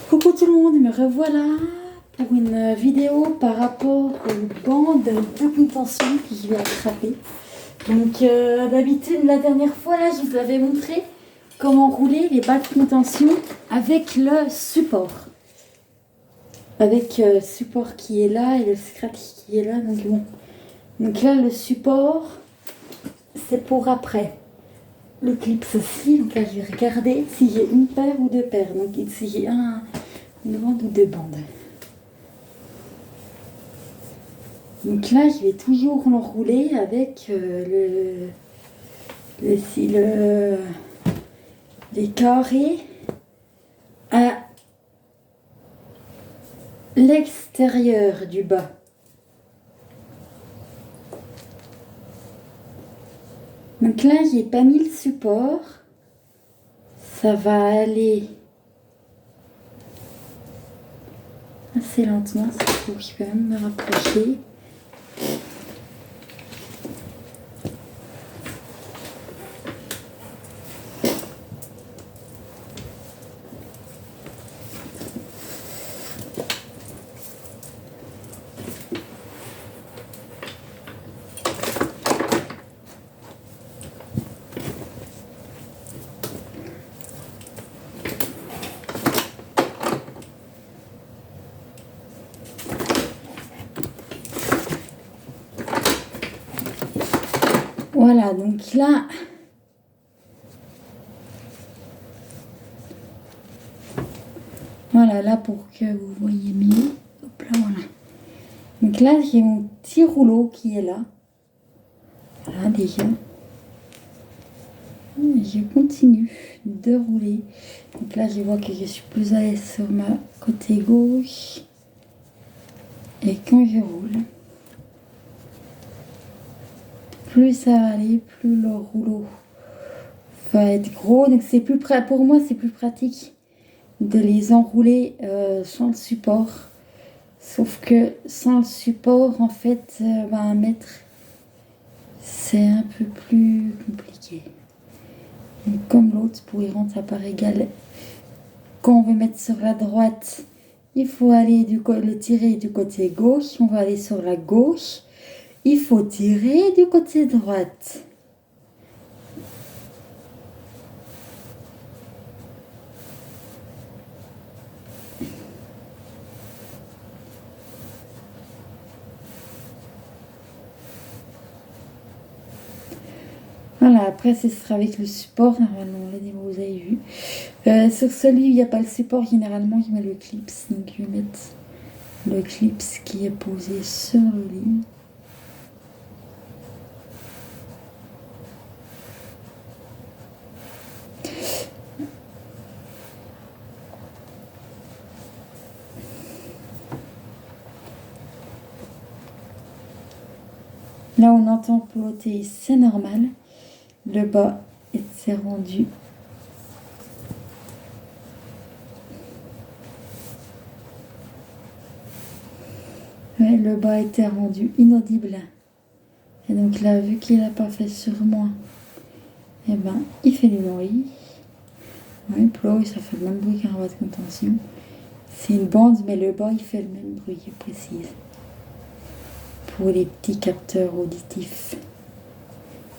Coucou tout le monde, me revoilà pour une vidéo par rapport aux bandes de contention que je vais attraper. Donc d'habitude, la dernière fois, là, je vous avais montré comment rouler les bas de contention avec le support. Avec le support qui est là et le scratch qui est là. Donc, bon. Donc là, le support, c'est pour après. Le clip aussi, donc là, je vais regarder si j'ai une paire ou deux paires. Donc si j'ai une bande ou deux bandes. Donc là, je vais toujours l'enrouler avec les carrés à l'extérieur du bas. Donc là, j'ai pas mis le support. Ça va aller assez lentement, c'est pour que je peux même me rapprocher. Voilà, donc là, voilà, là pour que vous voyez mieux. Hop là, voilà. Donc là, j'ai mon petit rouleau qui est là. Voilà, déjà. Je continue de rouler. Donc là, je vois que je suis plus à l'aise sur ma côté gauche. Et quand je roule, plus ça va aller, plus le rouleau va être gros. Donc c'est plus prêt pour moi, c'est plus pratique de les enrouler sans le support. Sauf que sans le support, en fait, à mettre, c'est un peu plus compliqué. Donc, comme l'autre, pour y rendre, ça paraît égal. Quand on veut mettre sur la droite, il faut aller le tirer du côté gauche. On va aller sur la gauche. Il faut tirer du côté droite. Voilà, après ce sera avec le support, normalement, là, vous avez vu. Sur celui où il n'y a pas le support, généralement, je mets le clips. Donc, je vais mettre le clips qui est posé sur le lit. Là, on entend peloter, c'est normal. Le bas est rendu. Ouais, le bas était rendu inaudible. Et donc là, vu qu'il n'a pas fait sur moi, eh ben, il fait du bruit. Oui, ça fait le même bruit qu'un bas de contention. C'est une bande, mais le bas, il fait le même bruit, je précise. Pour les petits capteurs auditifs.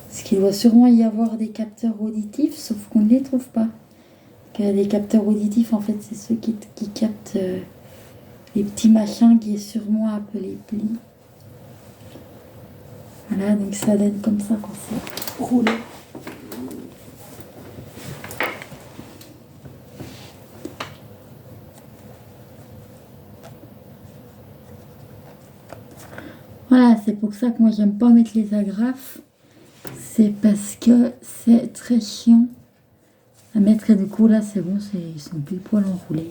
Parce qu'il doit sûrement y avoir des capteurs auditifs, sauf qu'on ne les trouve pas. Les capteurs auditifs, en fait, c'est ceux qui captent les petits machins qui est sûrement appelé plis. Voilà, donc ça donne comme ça quand c'est roulé. Voilà, c'est pour ça que moi j'aime pas mettre les agrafes. C'est parce que c'est très chiant à mettre. Et du coup là c'est bon, ils sont plus poil enroulés.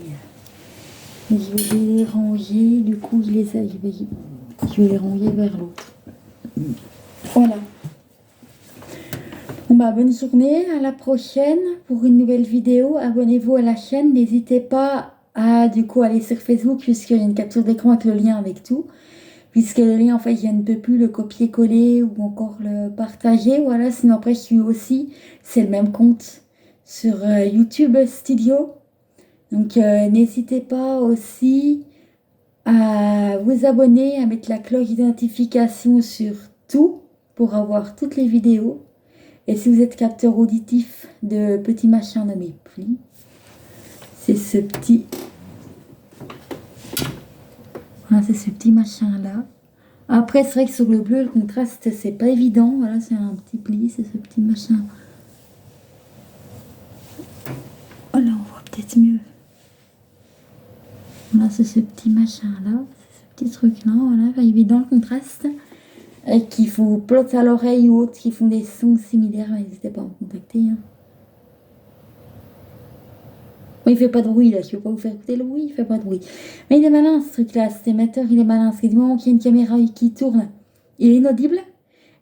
Et je vais les ranger, du coup je vais les ranger vers l'autre. Voilà. Bon bah bonne journée, à la prochaine pour une nouvelle vidéo. Abonnez-vous à la chaîne, n'hésitez pas à du coup aller sur Facebook puisqu'il y a une capture d'écran avec le lien avec tout. Puisque le lien, en fait, je ne peux plus le copier-coller ou encore le partager. Voilà, sinon après, je suis aussi, c'est le même compte sur YouTube Studio. Donc, n'hésitez pas aussi à vous abonner, à mettre la cloche d'identification sur tout pour avoir toutes les vidéos. Et si vous êtes capteur auditif de petits machins nommés plis, c'est ce petit... Voilà, c'est ce petit machin-là. Après, c'est vrai que sur le bleu, le contraste, c'est pas évident. Voilà, c'est un petit pli, c'est ce petit machin. Oh là, on voit peut-être mieux. Voilà, c'est ce petit machin-là, c'est ce petit truc-là, voilà, pas évident le contraste. Et qui vous plotte à l'oreille ou autres qui font des sons similaires, n'hésitez pas à me contacter. Hein. Bon, il fait pas de bruit là, je ne vais pas vous faire écouter le bruit, il fait pas de bruit. Mais il est malin ce truc-là, cet émetteur, il est malin. Parce que du moment qu'il y a une caméra qui tourne, il est inaudible.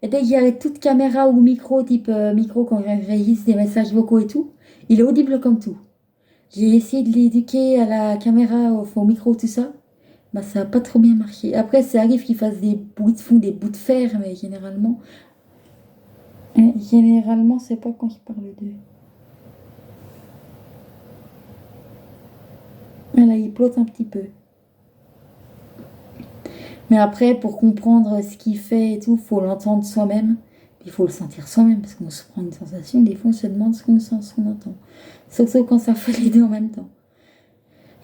Et dès qu'il y a toute caméra ou micro, type micro, quand j'enregistre des messages vocaux et tout, il est audible comme tout. J'ai essayé de l'éduquer à la caméra, au micro, tout ça. Bah, ça n'a pas trop bien marché. Après, ça arrive qu'il fasse des bruits de fond, des bouts de fer, mais généralement, c'est pas quand je parle d'eux. Là, il plotte un petit peu. Mais après, pour comprendre ce qu'il fait et tout, faut l'entendre soi-même. Il faut le sentir soi-même, parce qu'on se prend une sensation. Des fois, on se demande ce qu'on sent, ce qu'on entend. Sauf quand ça fait les deux en même temps.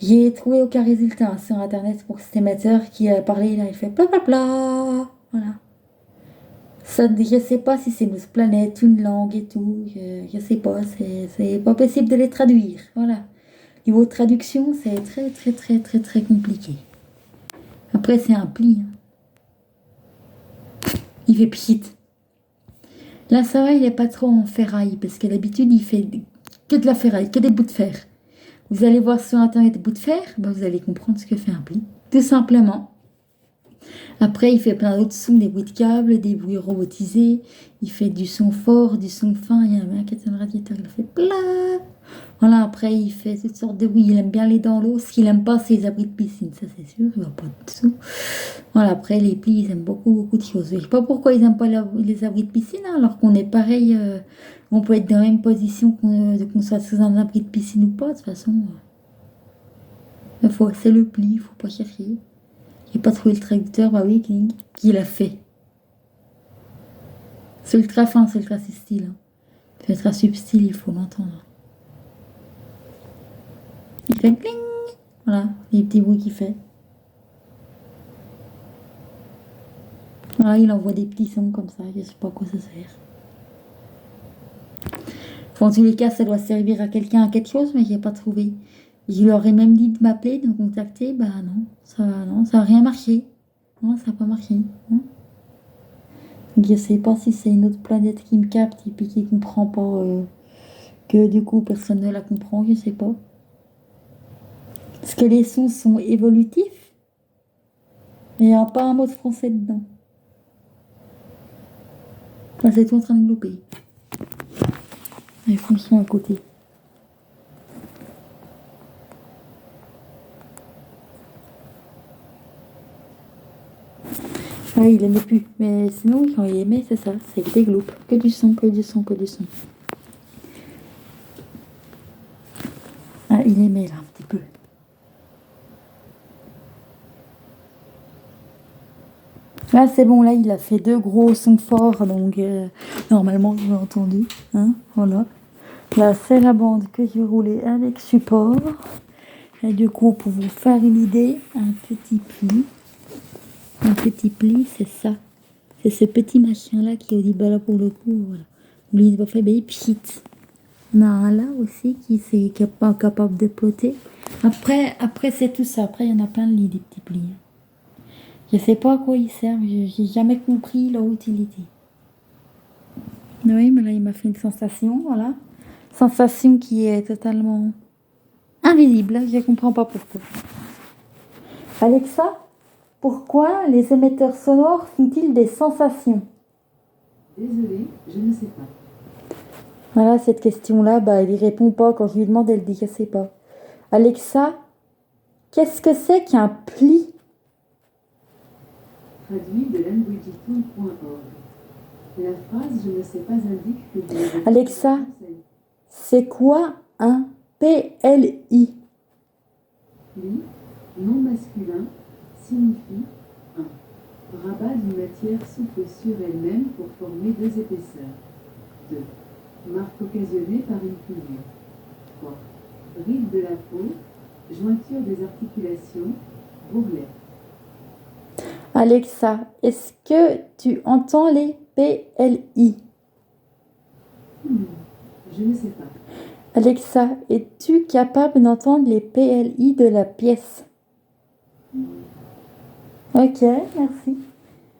J'ai trouvé aucun résultat sur Internet pour cet émetteur qui a parlé, là, il fait bla bla bla. Voilà. Ça, je sais pas si c'est une planète, une langue et tout. Je sais pas, c'est pas possible de les traduire. Voilà. Niveau traduction, c'est très, très, très, très, très compliqué. Après, c'est un pli. Hein. Il fait pchit. Là, ça va, il n'est pas trop en ferraille, parce qu'à l'habitude, il fait que de la ferraille, que des bouts de fer. Vous allez voir sur Internet des bouts de fer, ben, vous allez comprendre ce que fait un pli. Tout simplement. Après, il fait plein d'autres sons, des bruits de câbles, des bruits robotisés. Il fait du son fort, du son fin. Il y a un mec qui est un radiateur, il fait plat. Voilà, après, il fait toutes sortes de bruits. Il aime bien aller dans l'eau. Ce qu'il n'aime pas, c'est les abris de piscine, ça c'est sûr. Il va pas dessous. Voilà, après, les plis, ils aiment beaucoup, beaucoup de choses. Je ne sais pas pourquoi ils n'aiment pas les abris de piscine, hein, alors qu'on est pareil. On peut être dans la même position qu'on soit sous un abri de piscine ou pas, de toute façon. C'est le pli, il ne faut pas chercher. J'ai pas trouvé le traducteur, bah oui, qui l'a fait. C'est ultra fin, c'est ultra subtil. Hein. C'est ultra subtil, il faut l'entendre. Il fait cling. Voilà, les petits bruits qu'il fait. Voilà, il envoie des petits sons comme ça, je sais pas à quoi ça sert. Enfin, en tous les cas, ça doit servir à quelqu'un, à quelque chose, mais j'ai pas trouvé. Je leur ai même dit de m'appeler, de me contacter, bah non, ça a rien marché. Non, ça n'a pas marché. Hein. Je sais pas si c'est une autre planète qui me capte et puis qui comprend pas que du coup personne ne la comprend, je sais pas. Est-ce que les sons sont évolutifs? Mais il n'y a pas un mot de français dedans. Là, c'est tout en train de louper. Les fonds sont à côté. Ah, il aimait plus. Mais sinon, quand il aimait, c'est ça. C'est des gloupes. Que du son, que du son, que du son. Ah, il aimait là, un petit peu. Là, c'est bon. Là, il a fait 2 gros sons forts. Donc, normalement, je l'ai entendu. Hein, voilà. Là, c'est la bande que j'ai roulée avec support. Et du coup, pour vous faire une idée, un petit pli. Un petit pli, c'est ça. C'est ce petit machin-là qui est audible là pour le coup. Voilà. Lui, il va faire des pchit. On a un là aussi qui est pas capable de plotter. Après c'est tout ça. Après, il y en a plein de lits, des petits plis. Je sais pas à quoi ils servent. J'ai jamais compris leur utilité. Oui, mais là, il m'a fait une sensation. Voilà. Sensation qui est totalement invisible. Je comprends pas pourquoi. Alexa, pourquoi les émetteurs sonores font-ils des sensations? Désolée, je ne sais pas. Voilà, cette question-là, bah, il y répond pas. Quand je lui demande, elle dit je sais pas. Alexa, qu'est-ce que c'est qu'un pli? Traduit de languagetool.org. La phrase je ne sais pas indique que vous avez... Alexa, c'est quoi un PLI? masculin signifie 1. Rabat d'une matière souple sur elle-même pour former deux épaisseurs. 2. Marque occasionnée par une pliure. 3. Ride de la peau, jointure des articulations, bourrelet. Alexa, est-ce que tu entends les PLI? Je ne sais pas. Alexa, es-tu capable d'entendre les PLI de la pièce? Ok, merci.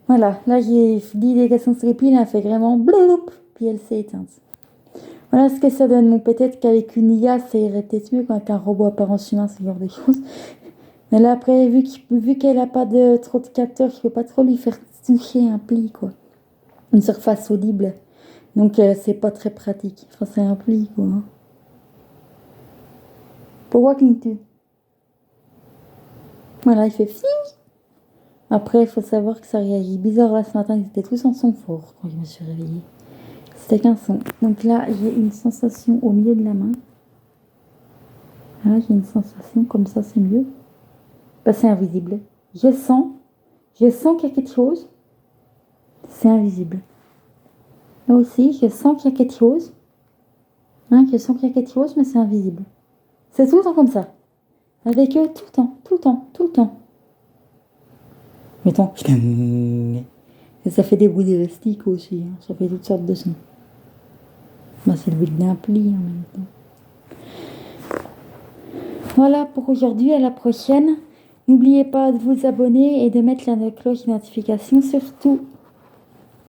Voilà, là j'ai dit des questions sur les piles, elle a fait vraiment bloup, puis elle s'est éteinte. Voilà ce que ça donne. Bon, peut-être qu'avec une IA, ça irait peut-être mieux qu'avec un robot apparence humain, ce genre de choses. Mais là, après, vu qu'elle a pas trop de capteurs, je peux pas trop lui faire toucher un pli, quoi. Une surface audible. Donc, c'est pas très pratique. Enfin, c'est un pli, quoi. Hein. Pourquoi cliques-tu? Voilà, il fait fi. Après, il faut savoir que ça réagit bizarre là ce matin. Ils étaient tous en son fort quand je me suis réveillée. C'était qu'un son. Donc là, j'ai une sensation au milieu de la main. Là, j'ai une sensation comme ça, c'est mieux. Bah, c'est invisible. Je sens qu'il y a quelque chose. C'est invisible. Là aussi, je sens qu'il y a quelque chose. Hein, je sens qu'il y a quelque chose, mais c'est invisible. C'est tout le temps comme ça. Avec eux, tout le temps, tout le temps, tout le temps. Mettons. Et ça fait des bruits d'élastique aussi. Hein. Ça fait toutes sortes de sons. Bah, c'est le but d'un pli en même temps. Voilà pour aujourd'hui. À la prochaine. N'oubliez pas de vous abonner et de mettre la cloche de notification surtout.